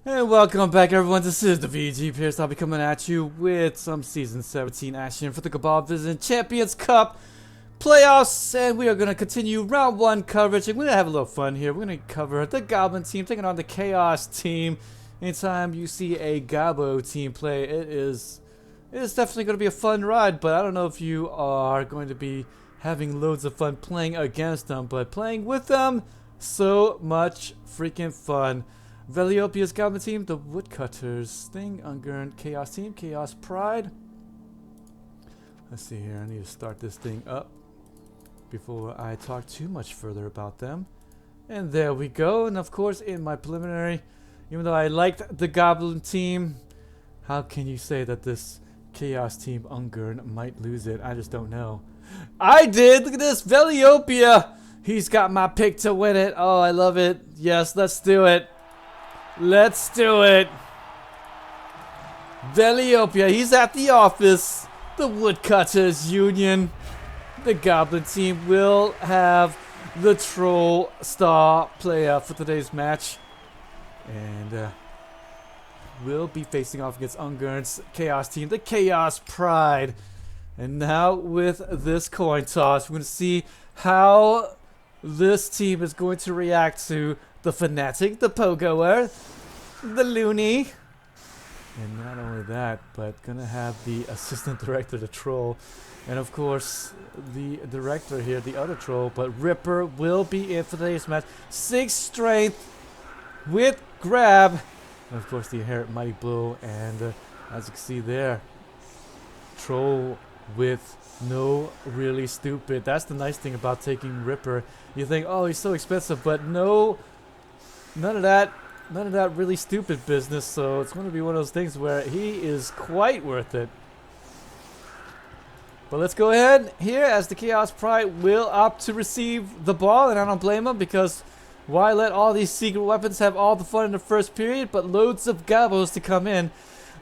And welcome back, everyone. This is the VG Pierce. I'll be coming at you with some Season 17 action for the Goblins Champions Cup playoffs. And we are going to continue round 1 coverage. And we're going to have a little fun here. We're going to cover the Goblin team taking on the Chaos team. Anytime you see a Gobbo team play, it is definitely going to be a fun ride. But I don't know if you are going to be having loads of fun playing against them. But playing with them, so much freaking fun. Velihopea's Goblin team, the Woodcutters thing, Ungern Chaos team, Chaos Pride. Let's see here, I need to start this thing up before I talk too much further about them. And there we go, and of course in my preliminary, even though I liked the Goblin team, how can you say that this Chaos team, Ungern, might lose it? I just don't know. I did! Look at this, Velihopea! He's got my pick to win it. Oh, I love it. Yes, let's do it. Let's do it. Velihopea, he's at the office. The Woodcutters Union. The Goblin team will have the Troll Star player for today's match. And we'll be facing off against Ungern's Chaos team, the Chaos Pride. And now with this coin toss, we're going to see how this team is going to react to the Fanatic, the Pogoer, the Loony, and not only that, but gonna have the Assistant Director, the Troll, and of course the Director here, the other Troll, but Ripper will be in for today's match. 6 strength with grab, and of course the inherent mighty blow, and as you can see there, Troll with no really stupid. That's the nice thing about taking Ripper. You think, oh, he's so expensive, but no, none of that really stupid business. So it's going to be one of those things where he is quite worth it. But let's go ahead here as the Chaos Pride will opt to receive the ball, and I don't blame him, because why let all these secret weapons have all the fun in the first period, but loads of Gobbos to come in.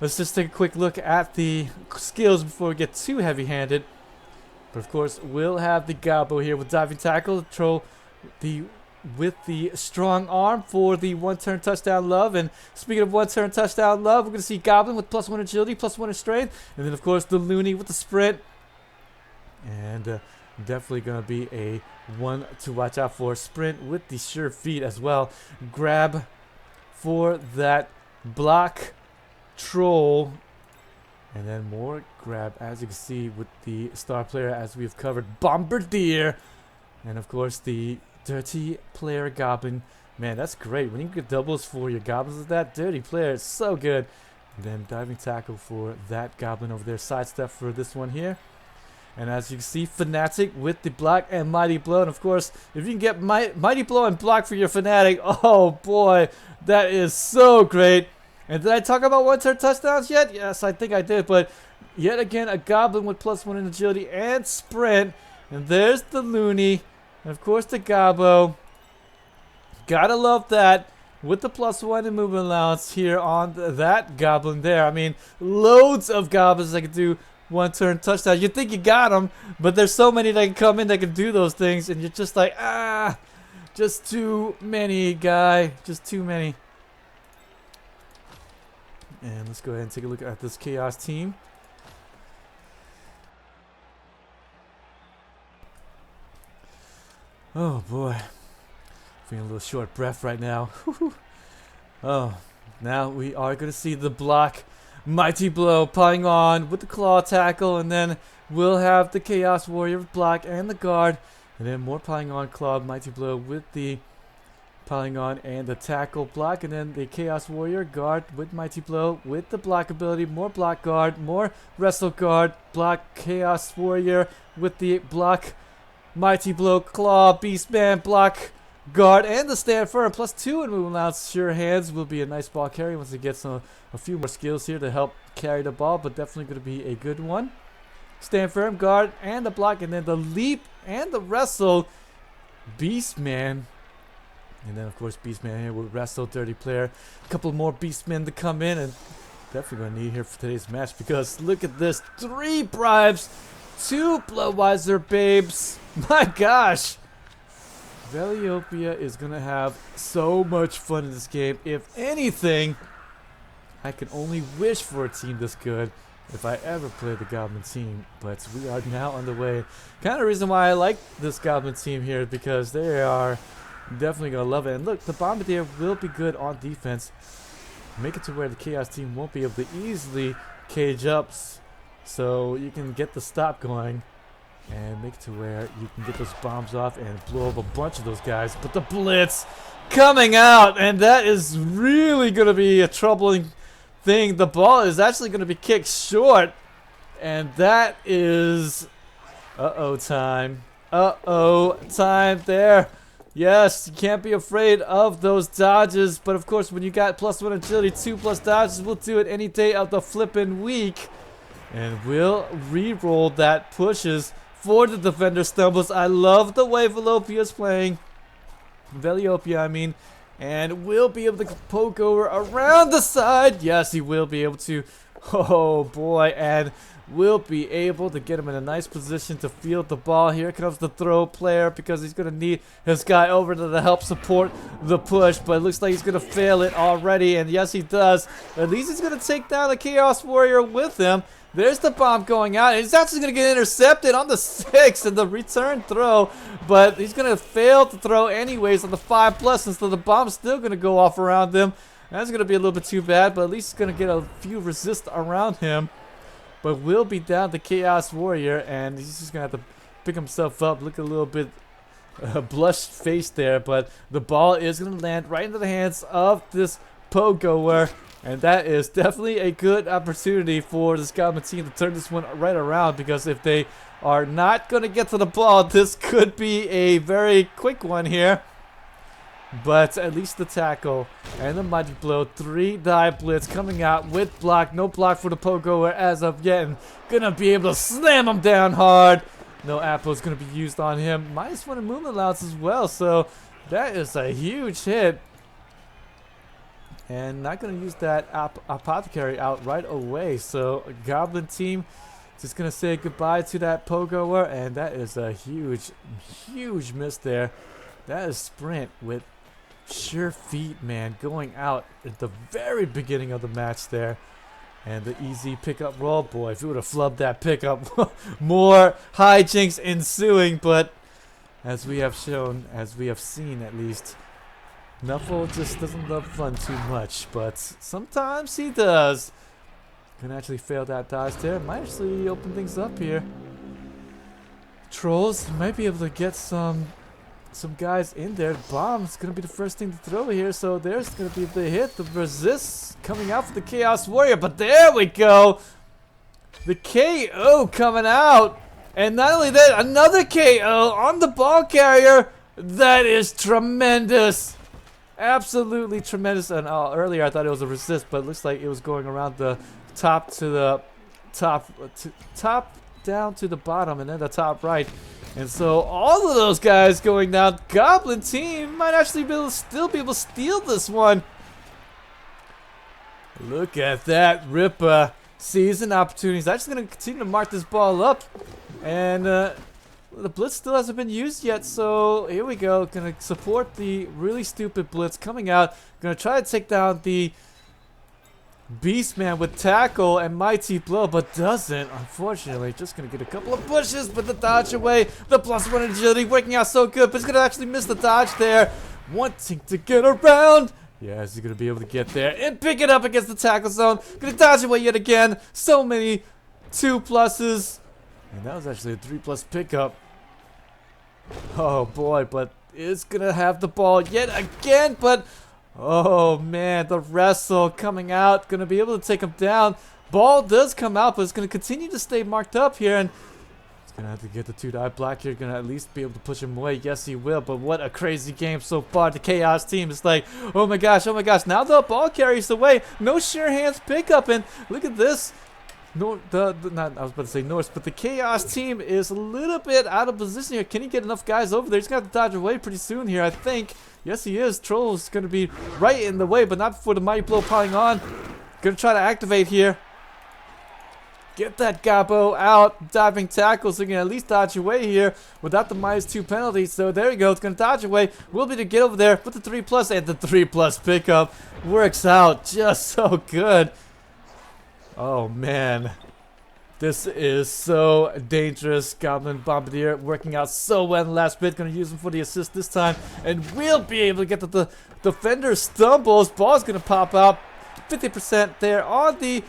Let's just take a quick look at the skills before we get too heavy-handed. But of course, we'll have the Gobbo here with diving tackle, the Troll, with the strong arm for the one-turn touchdown love. And speaking of one-turn touchdown love, we're going to see Goblin with +1 agility, +1 in strength, and then of course the Loony with the sprint. And definitely going to be a one to watch out for. Sprint with the sure feet as well. Grab for that block Troll. And then more grab, as you can see, with the star player, as we've covered, Bombardier. And of course the dirty player Goblin. Man, that's great. When you get doubles for your Goblins with that dirty player, it's so good. And then diving tackle for that Goblin over there. Sidestep for this one here. And as you can see, Fanatic with the block and Mighty Blow. And of course, if you can get Mighty Blow and block for your Fanatic, oh boy, that is so great. And did I talk about one-turn touchdowns yet? Yes, I think I did. But yet again, a Goblin with +1 in agility and sprint. And there's the Loony. And of course, the Gobbo. Gotta love that. With the +1 in movement allowance here on that Goblin there. I mean, loads of Goblins that can do one-turn touchdowns. You think you got them, but there's so many that can come in that can do those things. And you're just like, just too many, guy. Just too many. And let's go ahead and take a look at this Chaos team. Oh boy, feeling a little short breath right now. Oh, now we are going to see the block Mighty Blow piling on with the claw tackle, and then we'll have the Chaos Warrior block and the guard, and then more piling on claw Mighty Blow with the piling on and the tackle block, and then the Chaos Warrior guard with Mighty Blow with the block ability, more block guard, more wrestle guard, block Chaos Warrior with the block Mighty Blow, claw, Beastman, block guard, and the stand firm, +2 in movement allowance. Sure hands will be a nice ball carry once it gets a few more skills here to help carry the ball, but definitely going to be a good one. Stand firm, guard, and the block, and then the leap and the wrestle, Beastman. And then, of course, Beastman here will wrestle, dirty player. A couple more Beastmen to come in, and definitely going to need here for today's match, because look at this. 3 bribes, 2 Bloodwiser babes. My gosh. Velihopea is going to have so much fun in this game. If anything, I can only wish for a team this good if I ever play the Goblin team. But we are now on the way. Kind of reason why I like this Goblin team here, because they are definitely going to love it. And look, the Bombardier will be good on defense. Make it to where the Chaos team won't be able to easily cage ups. So you can get the stop going and make it to where you can get those bombs off and blow up a bunch of those guys. But the Blitz coming out, and that is really going to be a troubling thing. The ball is actually going to be kicked short, and that is uh-oh time. Uh-oh time there. Yes, you can't be afraid of those dodges, but of course when you got +1 agility, 2+ dodges, we'll do it any day of the flippin' week. And we'll re-roll that pushes for the defender stumbles. I love the way Velihopea is playing. Velihopea, I mean. And we'll be able to poke over around the side. Yes, he will be able to. Oh boy, and we'll be able to get him in a nice position to field the ball. Here comes the throw player, because he's going to need his guy over to help support the push. But it looks like he's going to fail it already. And yes, he does. At least he's going to take down the Chaos Warrior with him. There's the bomb going out. He's actually going to get intercepted on the 6 and the return throw. But he's going to fail to throw anyways on the 5+, and so the bomb's still going to go off around him. That's going to be a little bit too bad, but at least he's going to get a few resist around him. But will be down the Chaos Warrior, and he's just going to have to pick himself up. Look a little bit blushed face there, but the ball is going to land right into the hands of this pogoer. And that is definitely a good opportunity for this Goblin team to turn this one right around, because if they are not going to get to the ball, this could be a very quick one here. But at least the tackle and the mighty blow, 3-die blitz coming out with block. No block for the pogoer as of yet, and gonna be able to slam him down hard. No apple is gonna be used on him. -1 in movement allowance as well, so that is a huge hit. And not going to use that apothecary out right away. So Goblin team just going to say goodbye to that pogoer. And that is a huge, huge miss there. That is sprint with sure feet, man, going out at the very beginning of the match there. And the easy pickup roll. Boy, if he would have flubbed that pickup, more hijinks ensuing. But as we have shown, as we have seen at least, Nuffle just doesn't love fun too much, but sometimes he does. Can actually fail that dodge there. Might actually open things up here. Trolls might be able to get some guys in there. Bomb's gonna be the first thing to throw here, so there's gonna be the hit. The resist coming out for the Chaos Warrior, but there we go. The KO coming out, and not only that, another KO on the ball carrier. That is tremendous. Absolutely tremendous. And earlier I thought it was a resist, but it looks like it was going around the top to the top down to the bottom, and then the top right. And so all of those guys going down. Goblin team might actually still be able to steal this one. Look at that. Ripper sees an opportunity. He's actually going to continue to mark this ball up, and the blitz still hasn't been used yet, so here we go. Gonna support the really stupid blitz coming out. Gonna try to take down the Beastman with tackle and mighty blow, but doesn't, unfortunately. Just gonna get a couple of pushes, but the dodge away. The +1 agility working out so good, but he's gonna actually miss the dodge there. Wanting to get around. Yeah, he's gonna be able to get there and pick it up against the tackle zone. Gonna dodge away yet again. So many 2+. And that was actually a 3+ pickup. Oh boy, but it's gonna have the ball yet again, but oh man, the wrestle coming out, gonna be able to take him down. Ball does come out, but it's gonna continue to stay marked up here, and he's gonna have to get the 2-die block here. Gonna at least be able to push him away. Yes, he will, but what a crazy game so far. The Chaos team is like, oh my gosh, now the ball carries away. No sure hands pickup, and look at this. I was about to say Norse, but the Chaos team is a little bit out of position here. Can he get enough guys over there? He's going to have to dodge away pretty soon here, I think. Yes, he is. Troll's going to be right in the way, but not before the mighty blow piling on. Going to try to activate here. Get that Gabo out. Diving tackles. So you can at least dodge away here without the -2 penalty. So there you go. It's going to dodge away. We'll be able to get over there with the 3+, and the 3+ pickup works out just so good. Oh, man. This is so dangerous. Goblin Bombardier working out so well in the last bit. Going to use him for the assist this time. And we'll be able to get the defender stumbles. Ball's going to pop out. 50% there on the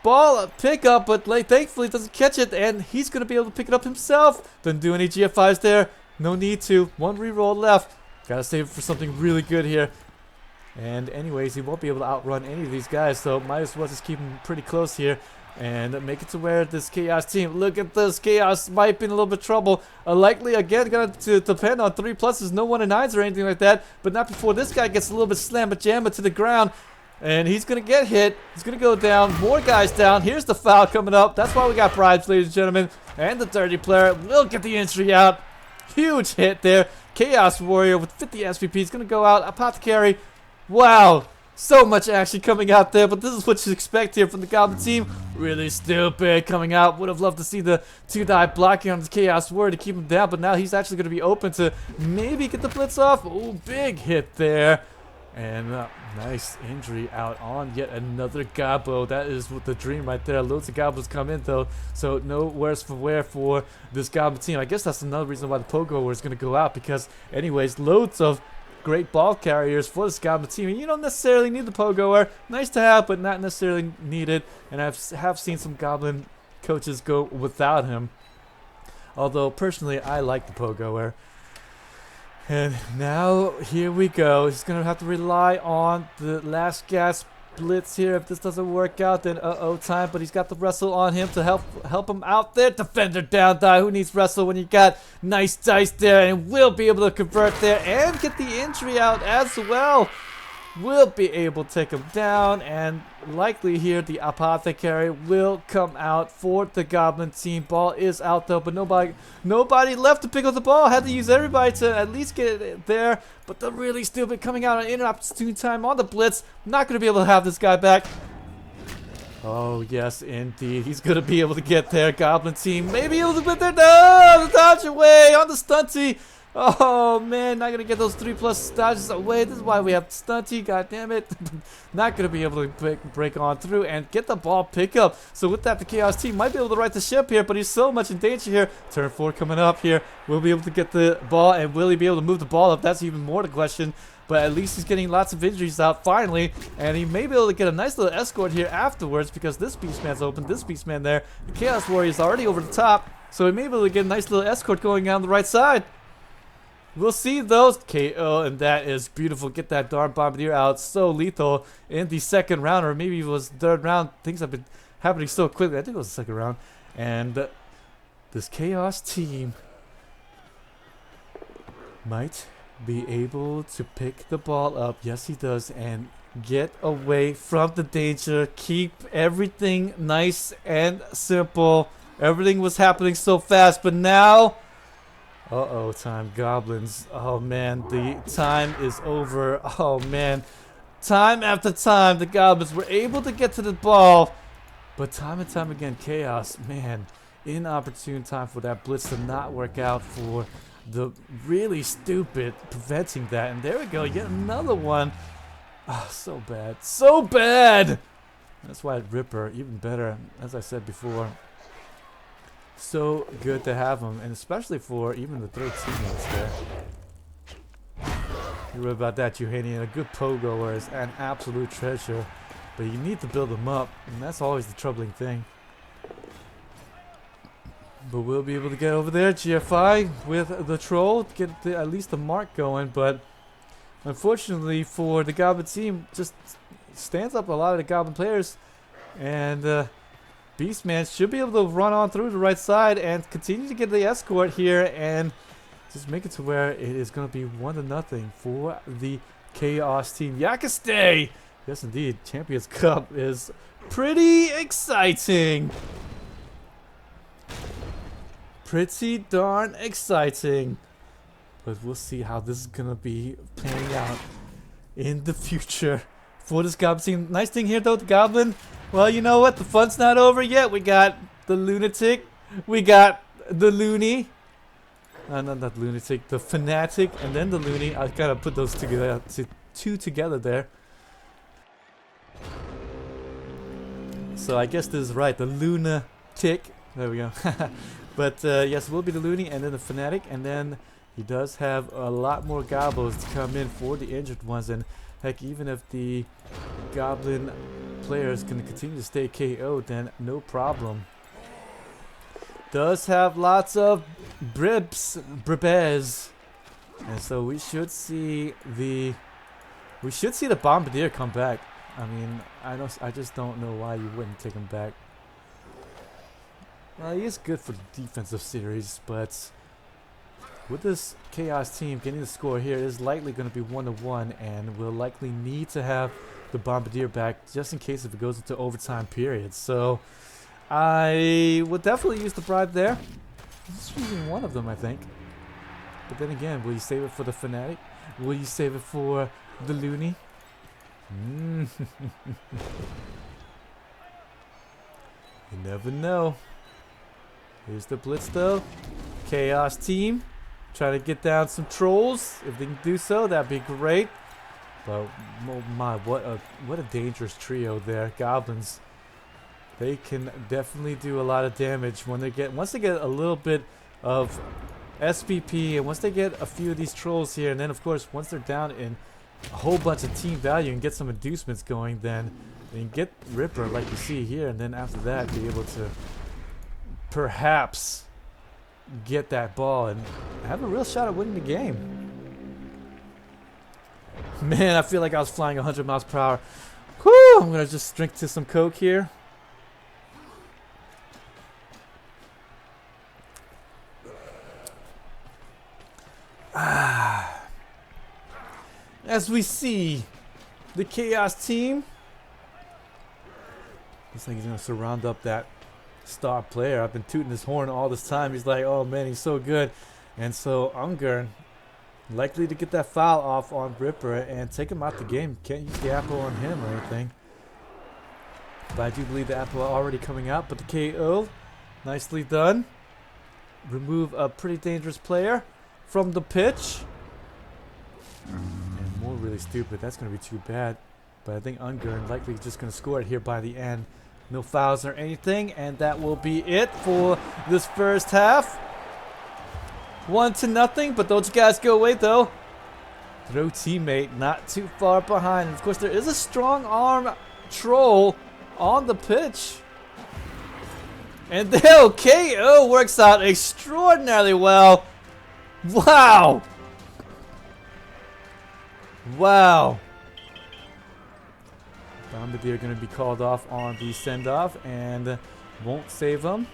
ball pickup, but thankfully doesn't catch it, and he's going to be able to pick it up himself. Doesn't do any GFIs there. No need to. One reroll left. Gotta save it for something really good here. And anyways, he won't be able to outrun any of these guys, so might as well just keep him pretty close here and make it to where this Chaos team, look at this, Chaos might be in a little bit of trouble. Likely again going to depend on 3+, no 1 and 9s or anything like that, but not before this guy gets a little bit slamma-jamma to the ground. And he's going to get hit. He's going to go down. More guys down. Here's the foul coming up. That's why we got bribes, ladies and gentlemen. And the dirty player will get the injury out. Huge hit there. Chaos Warrior with 50 SVP is going to go out. Apothecary. Wow. So much action coming out there. But this is what you expect here from the Goblin team. Really stupid coming out. Would have loved to see the 2-die blocking on the Chaos Warrior to keep him down. But now he's actually going to be open to maybe get the blitz off. Ooh, big hit there. And nice injury out on yet another Gabo. That is what the dream right there. Loads of Gobos come in though, so no worse for wear for this Goblin team. I guess that's another reason why the Pogo is going to go out, because anyways, loads of great ball carriers for this Goblin team. And you don't necessarily need the Pogoer. Nice to have, but not necessarily needed. And I have seen some Goblin coaches go without him. Although personally, I like the Pogoer. And now, here we go. He's going to have to rely on the last gas blitz here. If this doesn't work out, then time. But he's got the wrestle on him to help him out there. Defender down, die. Who needs wrestle when you got nice dice there? And we'll be able to convert there and get the injury out as well. We'll be able to take him down, and likely here the Apothecary will come out for the Goblin team. Ball is out though, but nobody left to pick up the ball. Had to use everybody to at least get it there. But the really stupid coming out on inopportune time on the blitz. Not going to be able to have this guy back. Oh yes, indeed. He's going to be able to get there. Goblin team maybe a little bit there. No, the dodge away on the stunty. Oh man, not gonna get those 3+ dodges away. This is why we have stunty, god damn it. Not gonna be able to break on through and get the ball pick up. So with that, the Chaos team might be able to right the ship here, but he's so much in danger here. Turn 4 coming up here. We'll be able to get the ball, and will he be able to move the ball up? That's even more the question. But at least he's getting lots of injuries out finally, and he may be able to get a nice little escort here afterwards, because this Beastman's open, this Beastman there. The Chaos Warrior is already over the top, so he may be able to get a nice little escort going on the right side. We'll see those KO, and that is beautiful. Get that darn Bombardier out. So lethal in the second round, or maybe it was third round. Things have been happening so quickly. I think it was the second round. And this Chaos team might be able to pick the ball up. Yes, he does. And get away from the danger. Keep everything nice and simple. Everything was happening so fast, but now... Uh-oh, time. Goblins. Oh, man. The time is over. Oh, man. Time after time, the Goblins were able to get to the ball. But time and time again, Chaos, man, inopportune time for that blitz to not work out for the really stupid preventing that. And there we go. Yet another one. Oh, so bad. So bad! That's why Ripper, even better, as I said before. So good to have him, and especially for even the third teammates there. You're right about that, Euhanian. A good pogo is an absolute treasure, but you need to build them up, and that's always the troubling thing. But we'll be able to get over there, GFI, with the troll, get at least the mark going, but unfortunately for the Goblin team, just stands up a lot of the Goblin players, and Beastman should be able to run on through the right side and continue to get the escort here and just make it to where it is going to be 1-0 for the Chaos team. Yakastay! Yes, indeed. Champions Cup is pretty exciting. Pretty darn exciting. But we'll see how this is going to be playing out in the future for this Goblin team. Nice thing here though, the Goblin. Well, you know what? The fun's not over yet. We got the Lunatic. We got the Loony. Not Lunatic. The Fanatic and then the Loony. I gotta put those together, two together there. So I guess this is right. The Lunatic. There we go. But yes, it will be the Loony and then the Fanatic. And then he does have a lot more Gobos to come in for the injured ones. And heck, even if the Goblin players can continue to stay KO'd, then no problem. Does have lots of bribes. And so we should see the Bombardier come back. I mean, I just don't know why you wouldn't take him back. Well, he is good for the defensive series, but with this Chaos team getting the score here, it is likely going to be 1-1, and we'll likely need to have the Bombardier back just in case if it goes into overtime period. So I would definitely use the bribe there. Just using one of them, I think. But then again, will you save it for the Fanatic? Will you save it for the Loony? You never know. Here's the blitz though. Chaos team. Try to get down some trolls. If they can do so, that'd be great. But oh my, what a dangerous trio there. Goblins. They can definitely do a lot of damage once they get a little bit of SPP, and once they get a few of these trolls here, and then of course once they're down in a whole bunch of team value and get some inducements going, then they can get Ripper like you see here, and then after that be able to perhaps get that ball and have a real shot at winning the game. Man, I feel like I was flying 100 miles per hour. Whew, I'm gonna just drink to some Coke here. As we see the Chaos team, looks like he's gonna surround up that star player. I've been tooting his horn all this time. He's like, oh man, he's so good. And so Ungern likely to get that foul off on Ripper and take him out the game. Can't use the apple on him or anything. But I do believe the apple already coming out. But the KO, nicely done. Remove a pretty dangerous player from the pitch. And more really stupid. That's going to be too bad. But I think Ungern likely just going to score it here by the end. No fouls or anything. And that will be it for this first half. 1-0. But those guys go away though. Throw teammate not too far behind. And of course there is a strong arm troll on the pitch. And the KO works out extraordinarily well. Wow. Wow. Bombardier going to be called off on the send-off and won't save him.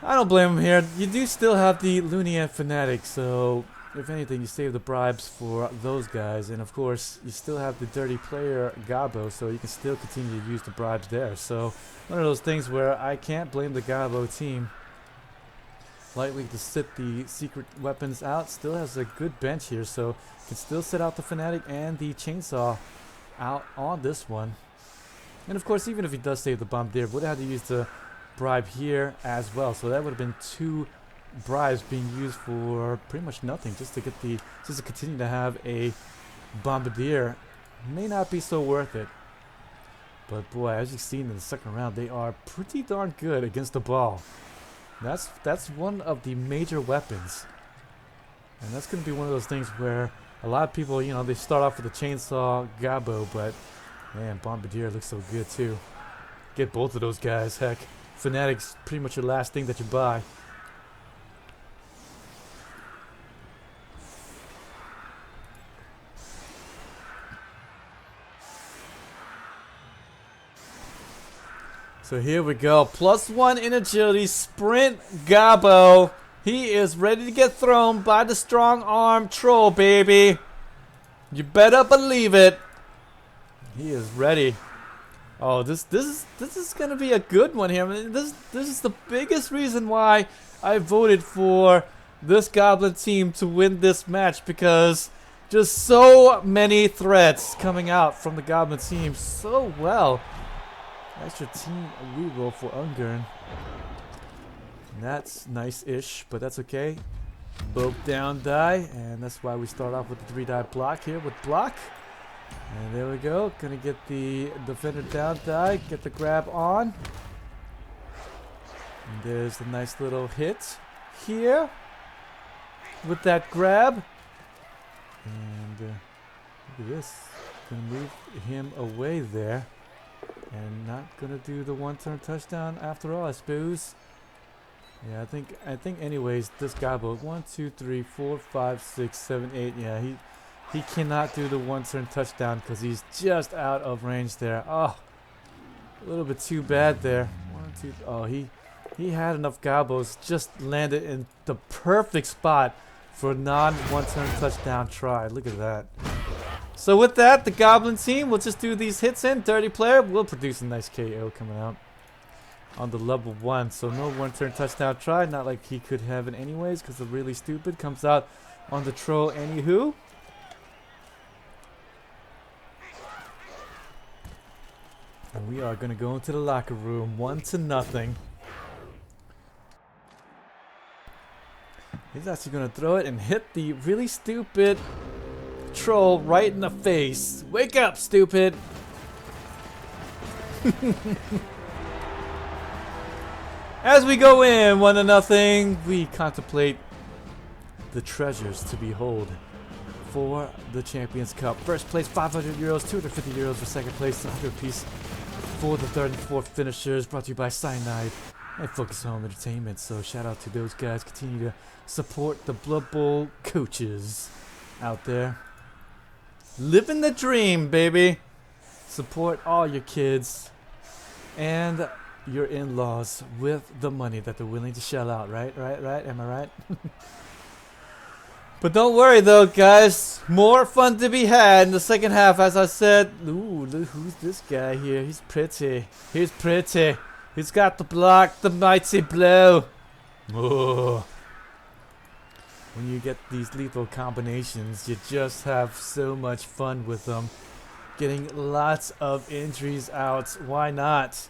I don't blame him here. You do still have the Loony and Fanatic, so if anything, you save the bribes for those guys. And of course, you still have the dirty player Gabo, so you can still continue to use the bribes there. So one of those things where I can't blame the Gabo team. Likely to sit the secret weapons out. Still has a good bench here, so can still sit out the Fanatic and the Chainsaw out on this one. And of course, even if he does save the Bombardier, would have had to use the bribe here as well. So that would have been 2 bribes being used for pretty much nothing, just to get the just to continue to have a Bombardier. May not be so worth it. But boy, as you've seen in the second round, they are pretty darn good against the ball. That's one of the major weapons. And that's going to be one of those things where a lot of people, you know, they start off with the Chainsaw Gabo, but man, Bombardier looks so good too. Get both of those guys, heck. Fanatic's pretty much your last thing that you buy. So here we go. +1 in agility. Sprint Gabo. He is ready to get thrown by the strong arm troll, baby. You better believe it. He is ready. Oh, this is gonna be a good one here. I mean, this is the biggest reason why I voted for this Goblin team to win this match, because Just so many threats coming out from the Goblin team so well. Extra team reroll for Ungern. And that's nice-ish, but that's okay. Both down die, and that's why we start off with the 3-die block here with block. And there we go. Gonna get the defender down die, get the grab on. And there's the nice little hit here with that grab. And look at this. Gonna move him away there. And not gonna do the one-turn touchdown after all, I suppose. Yeah, I think anyways, this Gobbo, 1, 2, 3, 4, 5, 6, 7, 8. Yeah, he cannot do the one-turn touchdown because he's just out of range there. Oh, a little bit too bad there. 1, 2, oh, he had enough Gobbos, just landed in the perfect spot for a non-one-turn touchdown try. Look at that. So with that, the Goblin team will just do these hits in. Dirty player will produce a nice KO coming out on the level 1. So no one-turn touchdown try. Not like he could have it anyways because of really stupid. Comes out on the troll anywho. And we are going to go into the locker room 1-0. He's actually going to throw it and hit the really stupid troll right in the face. Wake up, stupid! As we go in 1-0, we contemplate the treasures to behold for the Champions Cup. First place 500 euros, 250 euros for second place, 100 apiece for the third and fourth finishers. Brought to you by Cyanide and Focus Home Entertainment. So shout out to those guys. Continue to support the Blood Bowl coaches out there. Living the dream, baby. Support all your kids and your in-laws with the money that they're willing to shell out. Right? Am I right? But don't worry though, guys. More fun to be had in the second half, as I said. Ooh, look, who's this guy here? He's pretty. He's pretty. He's got the block, the mighty blow. Oh. When you get these lethal combinations, you just have so much fun with them. Getting lots of injuries out. Why not?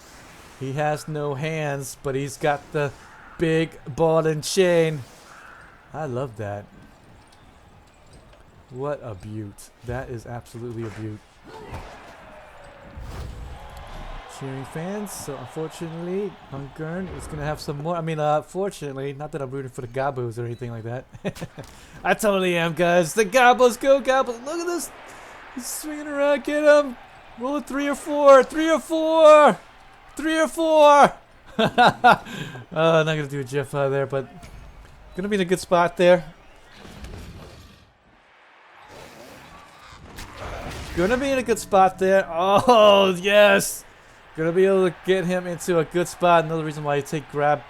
He has no hands, but he's got the big ball and chain. I love that. What a beaut. That is absolutely a beaut. Cheering fans. So unfortunately, Ungern is going to have some more. I mean, fortunately, not that I'm rooting for the Gobbos or anything like that. I totally am, guys. The Gobbos, go Goblins. Look at this. He's swinging around. Get him. Roll a 3 or 4. 3 or 4. 3 or 4. Not going to do a GIF out there, but going to be in a good spot there. Gonna be in a good spot there. Oh, yes. Gonna be able to get him into a good spot. Another reason why you take grab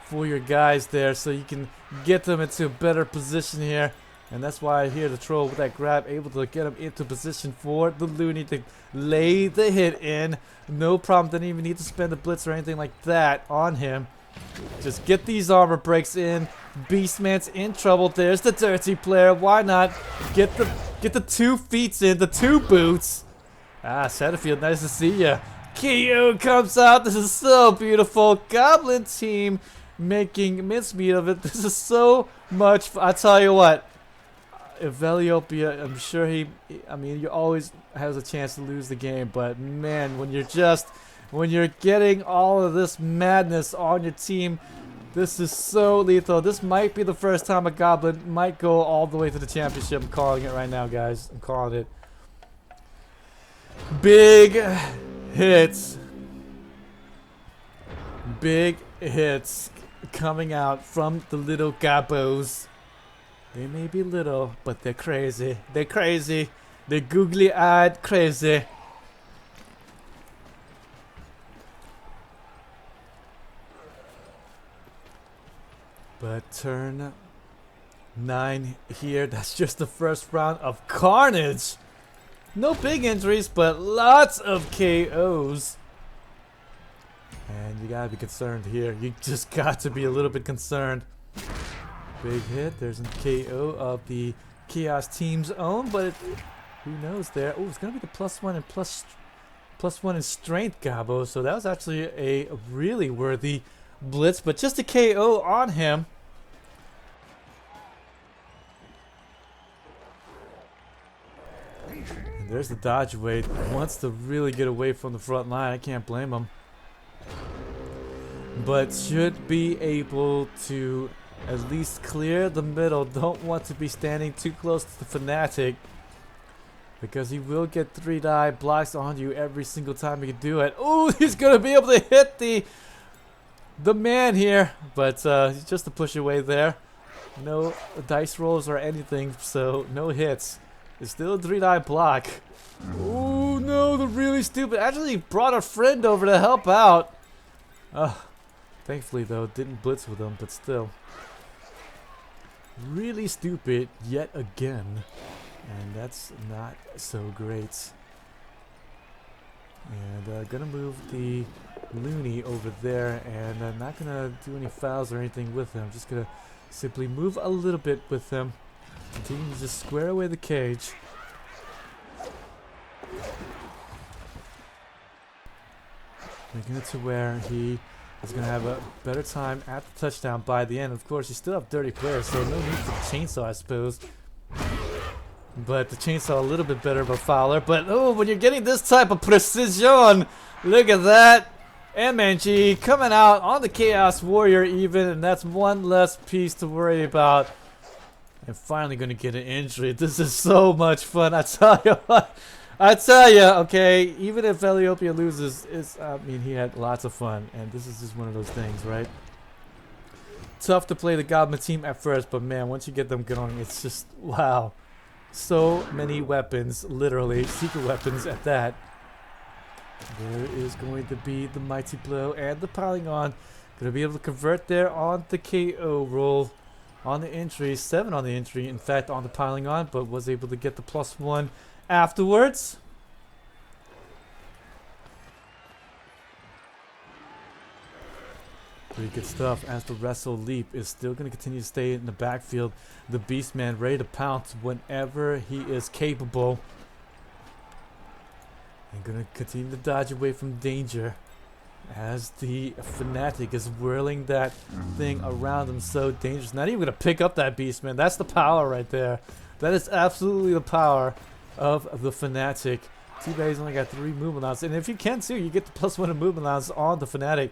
for your guys there, so you can get them into a better position here. And that's why I hear the troll with that grab, able to get him into position for the Looney to lay the hit in. No problem. Didn't even need to spend a blitz or anything like that on him. Just get these armor breaks in. Beastman's in trouble. There's the dirty player. Why not get the 2 feet in, the 2 boots? Ah, Satterfield, nice to see ya. KO comes out. This is so beautiful. Goblin team making mincemeat of it. This is so much fun. I tell you what, if Velihopea, I'm sure he always has a chance to lose the game, but man, when you're getting all of this madness on your team, this is so lethal. This might be the first time a Goblin might go all the way to the championship. I'm calling it right now, guys. I'm calling it. Big hits. Big hits coming out from the little Gobbos. They may be little, but they're crazy. They're crazy. They're googly-eyed crazy. But turn 9 here. That's just the first round of carnage. No big injuries, but lots of KOs. And you gotta be concerned here. You just got to be a little bit concerned. Big hit. There's a KO of the Chaos team's own, but who knows there. Oh, it's going to be the +1 and +1 in strength Gabo, so that was actually a really worthy blitz, but just a KO on him. And there's the dodge away. Wants to really get away from the front line. I can't blame him. But should be able to at least clear the middle. Don't want to be standing too close to the Fnatic, because he will get 3-die blocks on you every single time he can do it. Oh, he's going to be able to hit the man here, but just to push away there. No dice rolls or anything, so no hits. It's still a 3-die block. Oh no, the really stupid. Actually brought a friend over to help out. Thankfully though, didn't blitz with him, but still. Really stupid yet again. And that's not so great. And gonna move the Looney over there, and I'm not gonna do any fouls or anything with him. Just gonna simply move a little bit with him. Continue to just square away the cage. Making it to where he is going to have a better time at the touchdown by the end. Of course, you still have dirty players, so no need for the chainsaw, I suppose. But the chainsaw a little bit better, but Fowler. But oh, when you're getting this type of precision, look at that. MNG coming out on the Chaos Warrior even, and that's one less piece to worry about. And finally going to get an injury. This is so much fun. I tell you what. I tell you, okay, even if Velihopea loses, I mean, he had lots of fun. And this is just one of those things, right? Tough to play the Goblin team at first, but man, once you get them going, it's just, wow. So many weapons, literally, secret weapons at that. There is going to be the Mighty Blow and the Piling On. Going to be able to convert there on the KO roll. On the entry, 7 on the entry, in fact on the Piling On, but was able to get the +1 afterwards. Pretty good stuff, as the Wrestle Leap is still going to continue to stay in the backfield. The Beastman ready to pounce whenever he is capable. And going to continue to dodge away from danger, as the Fnatic is whirling that thing around him. So dangerous. Not even going to pick up that Beastman. That's the power right there. That is absolutely the power of the Fnatic. Too bad he's only got 3 movement allowance. And if you can too, you get the +1 in movement allowance on the Fnatic.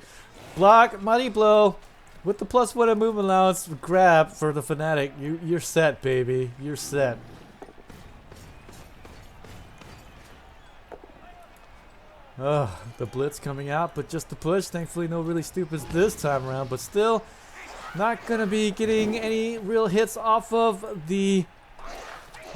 Block, Mighty Blow. With the +1 in movement allowance, grab for the Fnatic. You're set, baby. You're set. The blitz coming out, but just the push. Thankfully, no really stupids this time around, but still not going to be getting any real hits off of the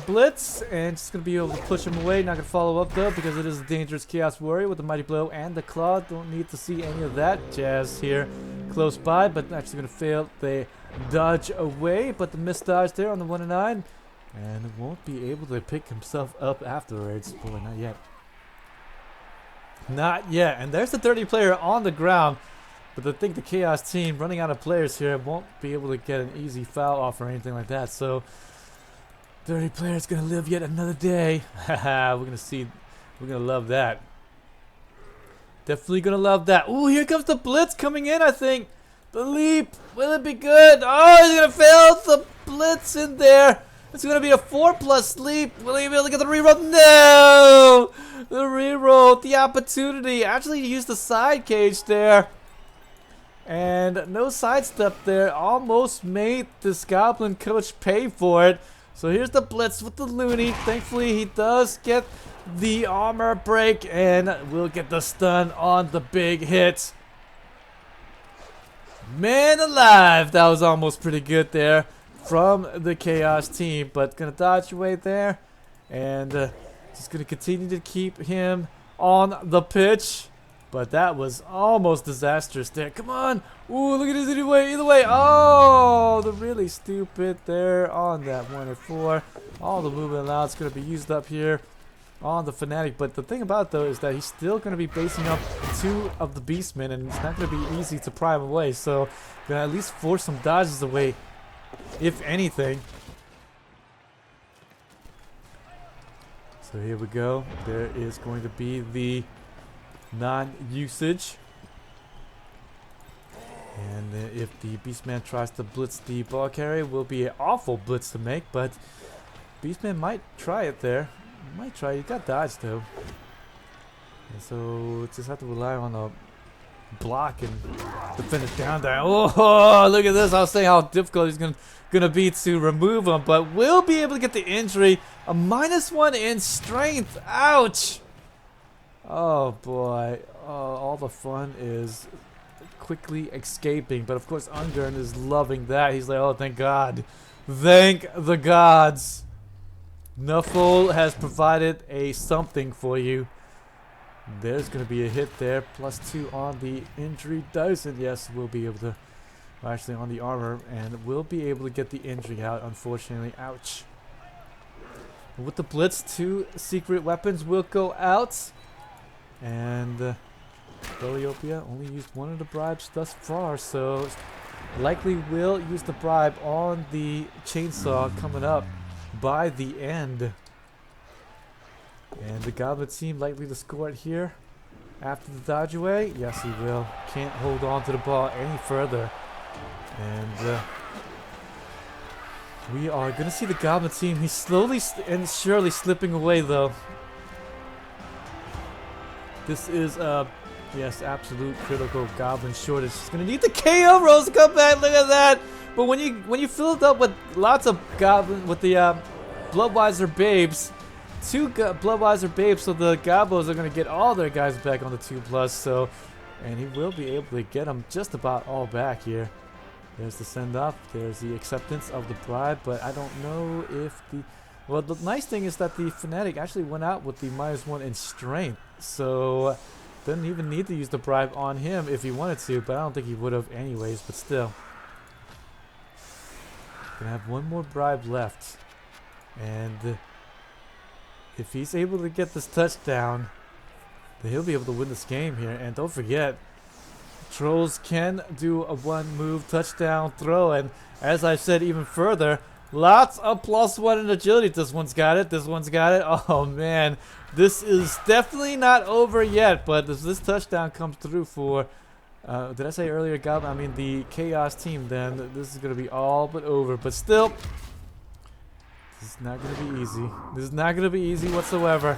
blitz, and just going to be able to push him away. Not going to follow up, though, because it is a dangerous Chaos Warrior with the Mighty Blow and the Claw. Don't need to see any of that jazz here close by, but actually going to fail the dodge away, but the missed dodge there on the 1-9, and won't be able to pick himself up afterwards. Boy, not yet. Not yet. And there's the dirty player on the ground. But I think the Chaos team, running out of players here, won't be able to get an easy foul off or anything like that. So, dirty player is going to live yet another day. Haha, we're going to see. We're going to love that. Definitely going to love that. Ooh, here comes the blitz coming in, I think. The leap. Will it be good? Oh, he's going to fail the blitz in there. It's going to be a 4+ leap. Will he be able to get the reroll? No! The reroll, the opportunity. Actually, he used the side cage there. And no sidestep there. Almost made this Goblin coach pay for it. So here's the blitz with the Looney. Thankfully, he does get the armor break and will get the stun on the big hit. Man alive, that was almost pretty good there from the Chaos team, but gonna dodge away there, and just gonna continue to keep him on the pitch. But that was almost disastrous there. Come on! Ooh, look at this either way. Oh, the really stupid there on that 1-4. All the movement allowance gonna be used up here on the Fnatic. But the thing about it, though, is that he's still gonna be basing up 2 of the Beastmen, and it's not gonna be easy to pry him away. So gonna at least force some dodges away, if anything. So here we go. There is going to be the non-usage. And if the Beastman tries to blitz the ball carrier, it will be an awful blitz to make, but Beastman might try it there. Might try. He got dodged though. And so just have to rely on a block and defend it down there. Oh, look at this. I was saying how difficult he's gonna be to remove him, but will be able to get the injury. A -1 in strength. Ouch. Oh boy. All the fun is quickly escaping, but of course Ungern is loving that. He's like, oh, thank God. Thank the gods. Nuffle has provided a something for you. There's going to be a hit there. +2 on the injury dice. And yes, we'll be able to, actually on the armor, and we'll be able to get the injury out, unfortunately. Ouch. With the blitz, 2 secret weapons will go out. And Velihopea only used 1 of the bribes thus far, so likely will use the bribe on the chainsaw coming up by the end. And the Goblin team likely to score it here after the dodge away. Yes, he will. Can't hold on to the ball any further. And we are going to see the Goblin team. He's slowly and surely slipping away, though. This is yes, absolute critical Goblin shortage. He's going to need the KO rolls to come back. Look at that. But when you fill it up with lots of Goblin, with the Bloodwiser Babes, 2 Bloodwiser Babes, so the Gobos are going to get all their guys back on the 2+. So, and he will be able to get them just about all back here. There's the send off. There's the acceptance of the bribe, but I don't know if the... Well, the nice thing is that the Fanatic actually went out with the -1 in strength, so didn't even need to use the bribe on him if he wanted to, but I don't think he would have anyways, but still. Gonna have 1 more bribe left, and if he's able to get this touchdown, then he'll be able to win this game here. And don't forget, Trolls can do a 1-move touchdown throw, and as I've said even further, lots of +1 in agility. This one's got it. This one's got it. Oh man, this is definitely not over yet. But if this touchdown comes through for, did I say earlier, Goblin? I mean the Chaos team. Then this is gonna be all but over. But still, this is not gonna be easy. This is not gonna be easy whatsoever.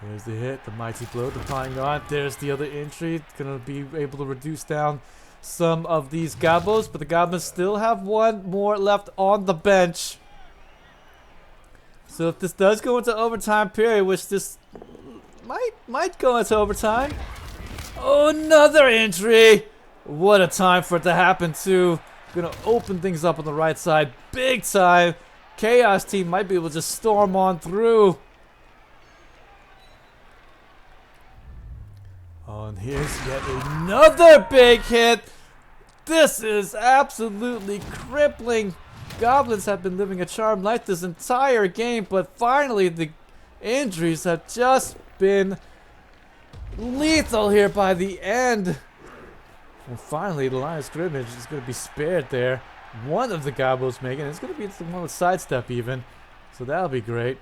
There's the hit, the mighty blow, the Polygon. There's the other entry. Gonna be able to reduce down some of these Gobos, but the Goblins still have 1 more left on the bench. So if this does go into overtime period, which this might go into overtime. Oh, another entry! What a time for it to happen too. Gonna open things up on the right side big time. Chaos team might be able to just storm on through. Oh, and here's yet another big hit. This is absolutely crippling. Goblins have been living a charmed life this entire game, but finally the injuries have just been lethal here by the end. And finally the line of scrimmage is going to be spared there. One of the Gobos making it. It's going to be the one with sidestep even. So that'll be great.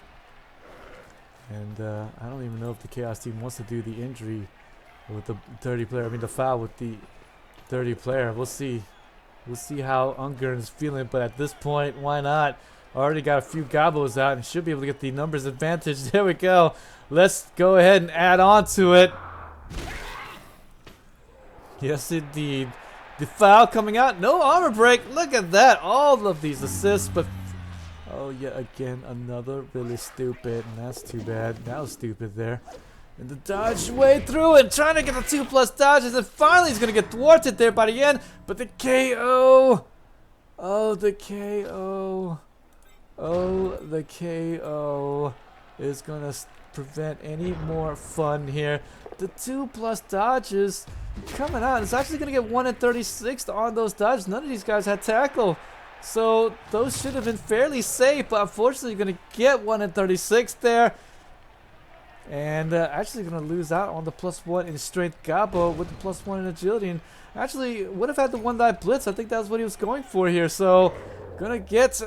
And I don't even know if the Chaos team wants to do the injury with the dirty player. I mean the foul with the dirty player. We'll see. We'll see how Ungern is feeling, but at this point, why not? Already got a few Gobos out and should be able to get the numbers advantage. There we go. Let's go ahead and add on to it. Yes, indeed. The foul coming out. No armor break. Look at that. All of these assists, but oh yeah, again another really stupid, and that's too bad. That was stupid there. And the dodge way through and trying to get the 2+ dodges, and finally he's gonna get thwarted there by the end. But the KO! Oh, the KO! Oh, the KO is gonna prevent any more fun here. The 2+ dodges coming out. It's actually gonna get 1 in 36 on those dodges. None of these guys had tackle, so those should have been fairly safe. But unfortunately, you're gonna get 1 in 36 there. And actually going to lose out on the +1 in strength Gabo with the +1 in agility. And actually would have had the 1-die blitz. I think that's what he was going for here. So going to get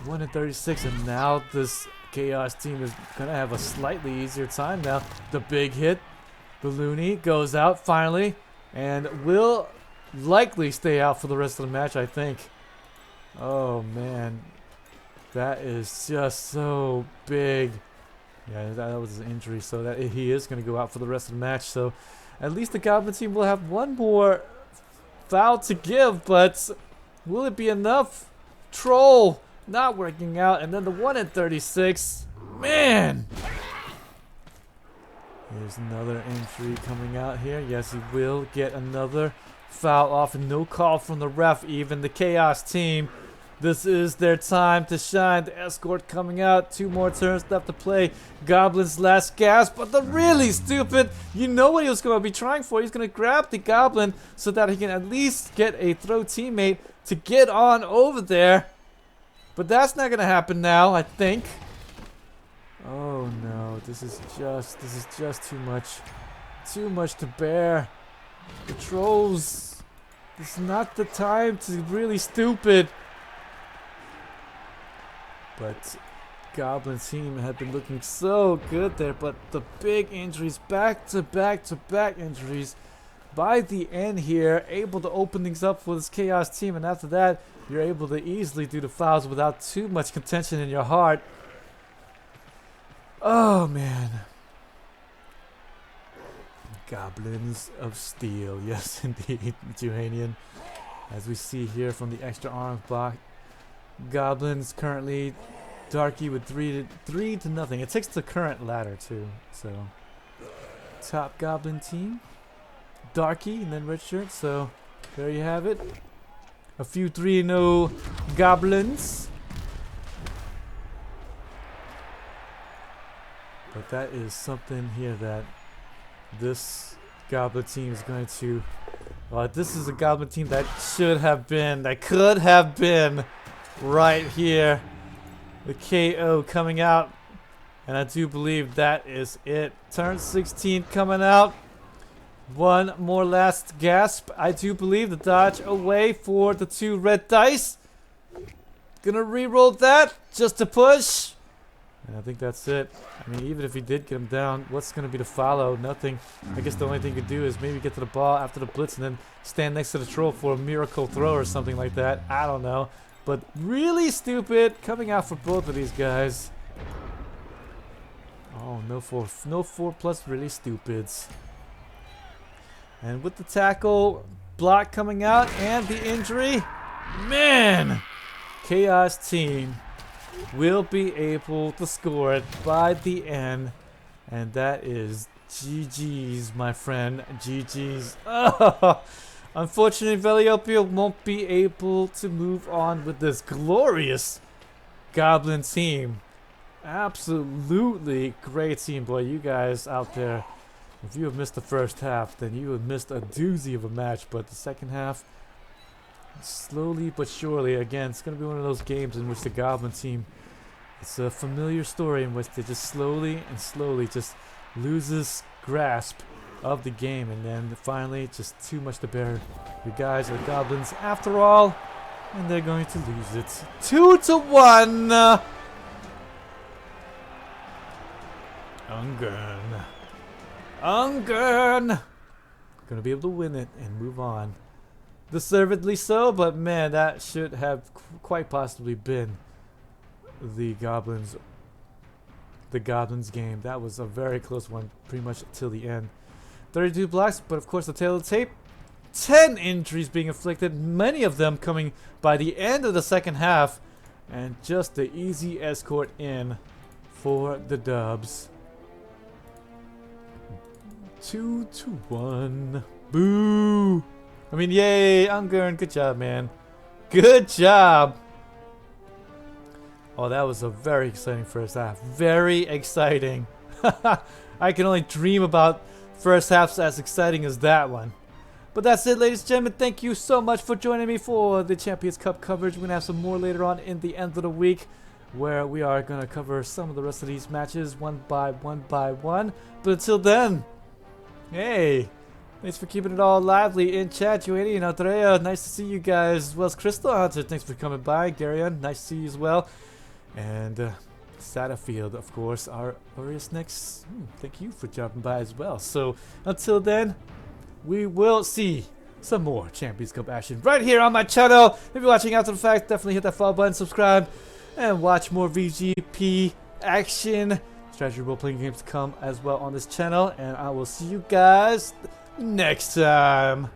1 in 36. And now this Chaos team is going to have a slightly easier time now. The big hit. The Looney goes out finally. And will likely stay out for the rest of the match, I think. Oh, man. That is just so big. Yeah, that was an injury, so that he is going to go out for the rest of the match. So at least the Goblin team will have one more foul to give, but will it be enough? Troll not working out, and then the 1 in 36. Man! Here's another injury coming out here. Yes, he will get another foul off, and no call from the ref even. The Chaos team, this is their time to shine. The escort coming out. 2 more turns left to play. Goblin's last gasp, but the really stupid, you know what he was going to be trying for. He's going to grab the Goblin so that he can at least get a throw teammate to get on over there. But that's not going to happen now, I think. Oh no, this is just too much. Too much to bear. The trolls. This is not the time to be really stupid. But Goblin team had been looking so good there, but the big injuries, back to back injuries by the end here, able to open things up for this Chaos team, and after that you're able to easily do the fouls without too much contention in your heart. Oh man. Goblins of steel, yes indeed, Johannian. As we see here from the extra arms block, Goblins currently Darky with 3 to nothing. It takes the current ladder too. So top Goblin team, Darky, and then red shirt. So there you have it. A few 3-0 Goblins. But that is something here that this Goblin team is going to. This is a Goblin team that should have been, that could have been right here. The KO coming out. And I do believe that is it. Turn 16 coming out. One more last gasp. I do believe the dodge away for the 2 red dice. Gonna re-roll that just to push. And I think that's it. I mean, even if he did get him down, what's going to be the follow? Nothing. I guess the only thing you could do is maybe get to the ball after the blitz and then stand next to the troll for a miracle throw or something like that. I don't know. But really stupid coming out for both of these guys. Oh, no 4 plus really stupids. And with the tackle, block coming out and the injury. Man! Chaos team will be able to score it by the end, and that is GG's, my friend. GG's. Oh, unfortunately, Velihopea won't be able to move on with this glorious Goblin team. Absolutely great team, boy. You guys out there, if you have missed the first half, then you have missed a doozy of a match. But the second half, slowly but surely, again, it's going to be one of those games in which the Goblin team, it's a familiar story in which they just slowly just loses grasp of the game, and then finally just too much to bear. You guys are Goblins after all, and they're going to lose it 2-1. Ungern gonna be able to win it and move on. Deservedly so, but man, that should have quite possibly been the Goblins game. That was a very close one, pretty much till the end. 32 blocks, but of course the tail of the tape. 10 injuries being inflicted, many of them coming by the end of the second half, and just the easy escort in for the Dubs. 2-1. Boo! I mean, yay, Ungern, good job, man. Good job! Oh, that was a very exciting first half. Very exciting. I can only dream about first halves as exciting as that one. But that's it, ladies and gentlemen. Thank you so much for joining me for the Champions Cup coverage. We're going to have some more later on in the end of the week, where we are going to cover some of the rest of these matches one by one. But until then, hey, thanks for keeping it all lively in chat. Joanny and Andrea, nice to see you guys. As well as Crystal Hunter, thanks for coming by. Garion, nice to see you as well. And Satterfield, of course, our Orius next. Thank you for dropping by as well. So until then, we will see some more Champions Cup action right here on my channel. If you're watching after the fact, definitely hit that follow button, subscribe, and watch more VGP action. Strategy role-playing games to come as well on this channel, and I will see you guys next time.